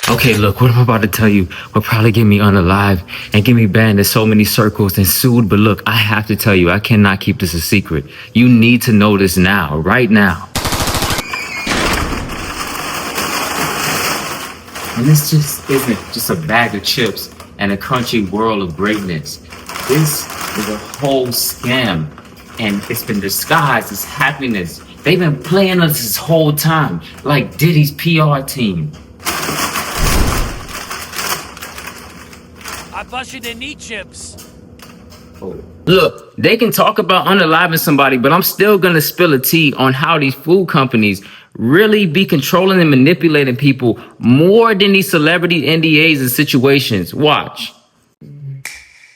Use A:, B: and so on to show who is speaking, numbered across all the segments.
A: Okay, look, what I'm about to tell you will probably get me unalive and get me banned in so many circles and sued. But look, I have to tell you, I cannot keep this a secret. You need to know this now, right now. And this just isn't just a bag of chips and a crunchy whirl of greatness. This is a whole scam, and it's been disguised as happiness. They've been playing us this whole time, like Diddy's PR team.
B: I thought you didn't eat chips.
A: Look, they can talk about unaliving somebody, but I'm still gonna spill a tea on how these food companies really be controlling and manipulating people more than these celebrity NDAs and situations. Watch.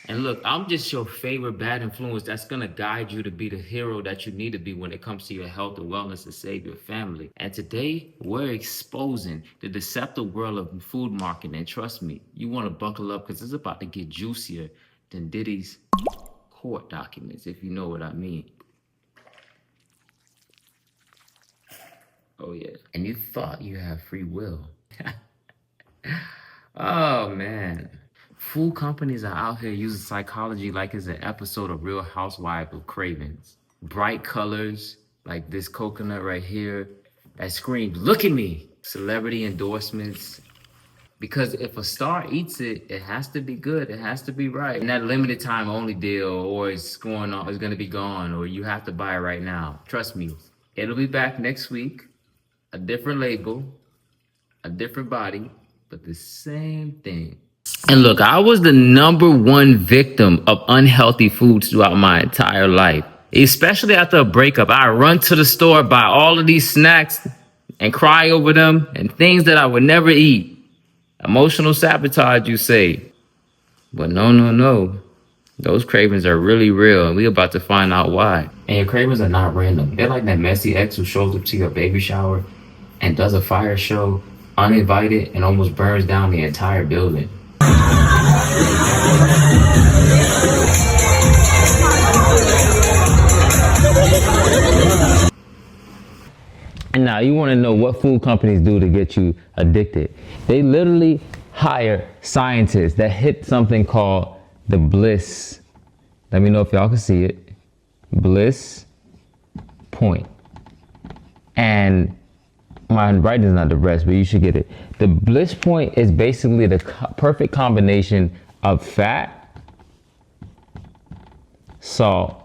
A: And look, I'm just your favorite bad influence that's gonna guide you to be the hero that you need to be when it comes to your health and wellness to save your family. And today, we're exposing the deceptive world of food marketing. And trust me, you wanna buckle up because it's about to get juicier than Diddy's court documents, if you know what I mean. Oh yeah, and you thought you had free will. Oh man. Food companies are out here using psychology like it's an episode of Real Housewives of Cravings. Bright colors, like this coconut right here, that screams, "Look at me!" Celebrity endorsements. Because if a star eats it, it has to be good, it has to be right. And that limited time only deal, or it's going on, it's gonna be gone, or you have to buy it right now. Trust me, it'll be back next week. A different label, a different body, but the same thing. And look, I was the #1 victim of unhealthy foods throughout my entire life. Especially after a breakup, I run to the store, buy all of these snacks, and cry over them and things that I would never eat. Emotional sabotage, you say. But no. Those cravings are really real, and we're about to find out why. And your cravings are not random. They're like that messy ex who shows up to your baby shower and does a fire show uninvited and almost burns down the entire building. And now you want to know what food companies do to get you addicted. They literally hire scientists that hit something called the bliss. Let me know if y'all can see it. Bliss point. And my writing is not the best, but you should get it. The bliss point is basically the perfect combination of fat, salt,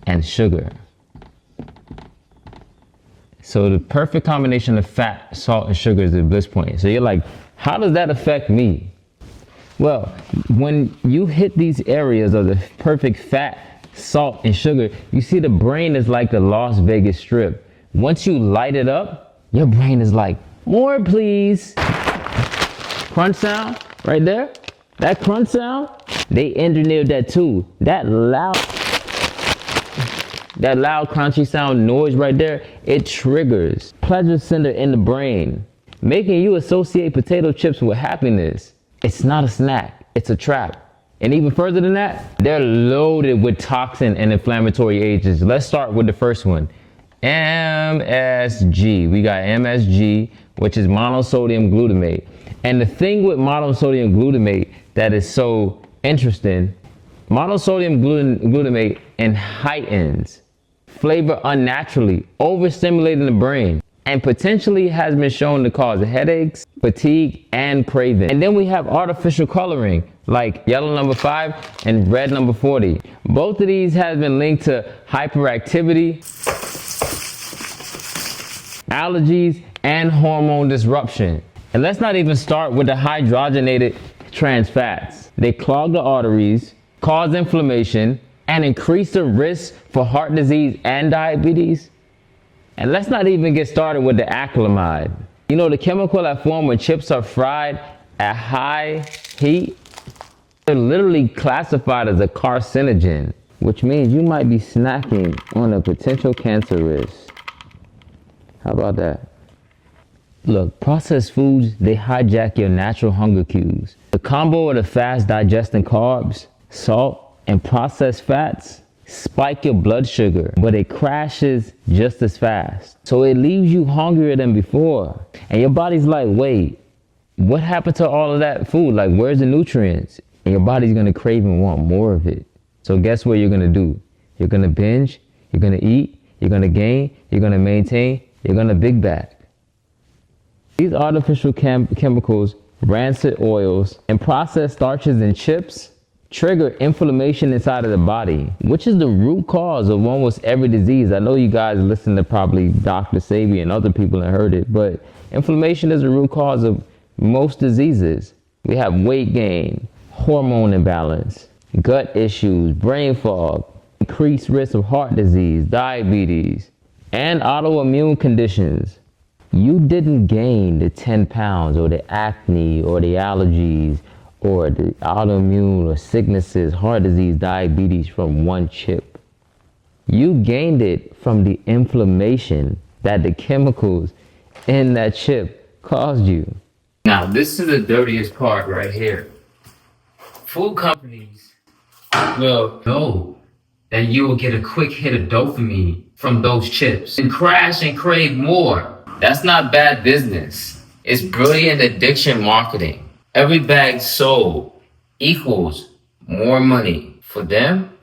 A: and sugar. So the perfect combination of fat, salt, and sugar is the bliss point. So you're like, how does that affect me? Well, when you hit these areas of the perfect fat, salt, and sugar, you see the brain is like the Las Vegas Strip. Once you light it up, your brain is like, more please. Crunch sound right there. That crunch sound, they engineered that too. That loud crunchy sound noise right there, it triggers pleasure center in the brain, making you associate potato chips with happiness. It's not a snack, it's a trap. And even further than that, they're loaded with toxin and inflammatory agents. Let's start with the first one. MSG. We got MSG, which is monosodium glutamate. And the thing with monosodium glutamate that is so interesting, monosodium glutamate heightens flavor unnaturally, overstimulating the brain, and potentially has been shown to cause headaches, fatigue, and craving. And then we have artificial coloring like yellow number 5 and red number 40. Both of these have been linked to hyperactivity, allergies, and hormone disruption. And let's not even start with the hydrogenated trans fats. They clog the arteries, cause inflammation, and increase the risk for heart disease and diabetes. And let's not even get started with the acrylamide. You know, the chemical that forms when chips are fried at high heat, they're literally classified as a carcinogen, which means you might be snacking on a potential cancer risk. How about that? Look, processed foods, they hijack your natural hunger cues. The combo of the fast digesting carbs, salt, and processed fats
C: spike your blood sugar, but it crashes just as fast. So it leaves you hungrier than before. And your body's like, wait, what happened to all of that food? Like, where's the nutrients? And your body's gonna crave and want more of it. So guess what you're gonna do? You're gonna binge, you're gonna eat, you're gonna gain, you're gonna maintain, you're gonna big back. These artificial chemicals, rancid oils, and processed starches and chips trigger inflammation inside of the body, which is the root cause of almost every disease. I know you guys listen to probably Dr. Sabi and other people and heard it, but inflammation is the root cause of most diseases. We have weight gain, hormone imbalance, gut issues, brain fog, increased risk of heart disease, diabetes, and autoimmune conditions. You didn't gain the 10 pounds or the acne or the allergies or the autoimmune or sicknesses, heart disease, diabetes from one chip. You gained it from the inflammation that the chemicals in that chip caused you.
A: Now, this is the dirtiest part right here. Food companies will know that you will get a quick hit of dopamine from those chips and crash and crave more. That's not bad business. It's brilliant addiction marketing. Every bag sold equals more money for them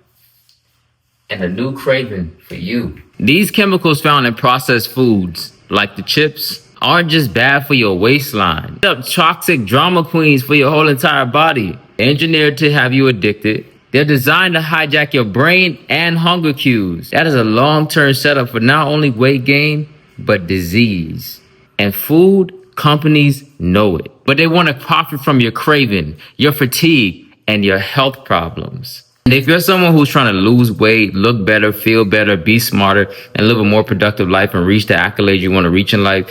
A: and a new craving for you. These chemicals found in processed foods, like the chips, aren't just bad for your waistline. They're toxic drama queens for your whole entire body. They're engineered to have you addicted. They're designed to hijack your brain and hunger cues. That is a long-term setup for not only weight gain, but disease. And food companies know it. But they want to profit from your craving, your fatigue, and your health problems. And if you're someone who's trying to lose weight, look better, feel better, be smarter, and live a more productive life and reach the accolades you want to reach in life,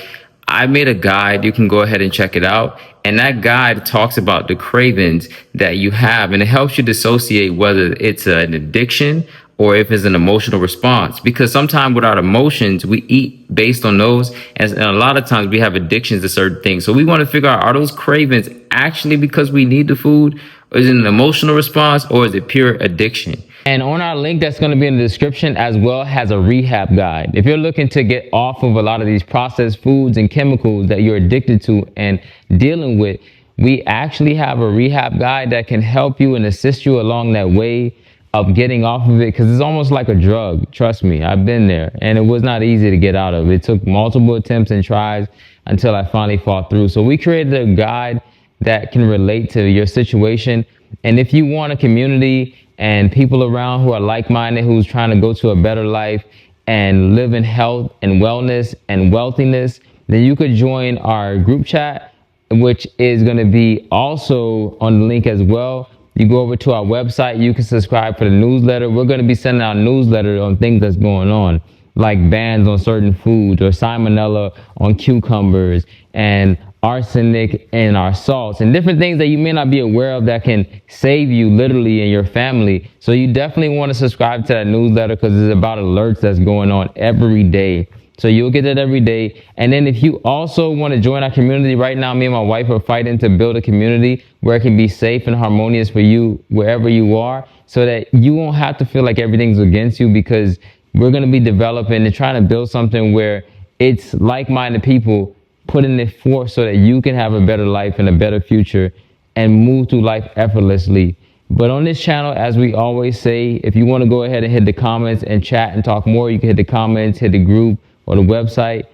A: I made a guide. You can go ahead and check it out. And that guide talks about the cravings that you have, and it helps you dissociate whether it's an addiction or if it's an emotional response. Because sometimes with our emotions, we eat based on those. And a lot of times we have addictions to certain things. So we want to figure out, are those cravings actually because we need the food? Or is it an emotional response, or is it pure addiction?
C: And on our link that's going to be in the description as well has a rehab guide. If you're looking to get off of a lot of these processed foods and chemicals that you're addicted to and dealing with, we actually have a rehab guide that can help you and assist you along that way of getting off of it, because it's almost like a drug. Trust me, I've been there, and it was not easy to get out of. It took multiple attempts and tries until I finally fought through. So we created a guide that can relate to your situation. And if you want a community and people around who are like-minded, who's trying to go to a better life and live in health and wellness and wealthiness, then you could join our group chat, which is going to be also on the link as well. You go over to our website, you can subscribe for the newsletter. We're going to be sending out newsletter on things that's going on, like bans on certain foods or salmonella on cucumbers and arsenic in our salts and different things that you may not be aware of that can save you literally and your family. So you definitely want to subscribe to that newsletter, because it's about alerts that's going on every day. So you'll get it every day. And then if you also want to join our community, right now, me and my wife are fighting to build a community where it can be safe and harmonious for you wherever you are, so that you won't have to feel like everything's against you, because we're going to be developing and trying to build something where it's like-minded people putting it forth so that you can have a better life and a better future and move through life effortlessly. But on this channel, as we always say, if you want to go ahead and hit the comments and chat and talk more, you can hit the comments, hit the group or the website.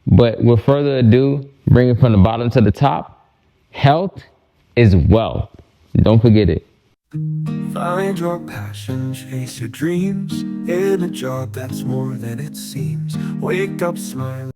C: But with further ado, bring it from the bottom to the top. Health is wealth. Don't forget it.
D: Find your passion, chase your dreams in a job that's more than it seems. Wake up smiling.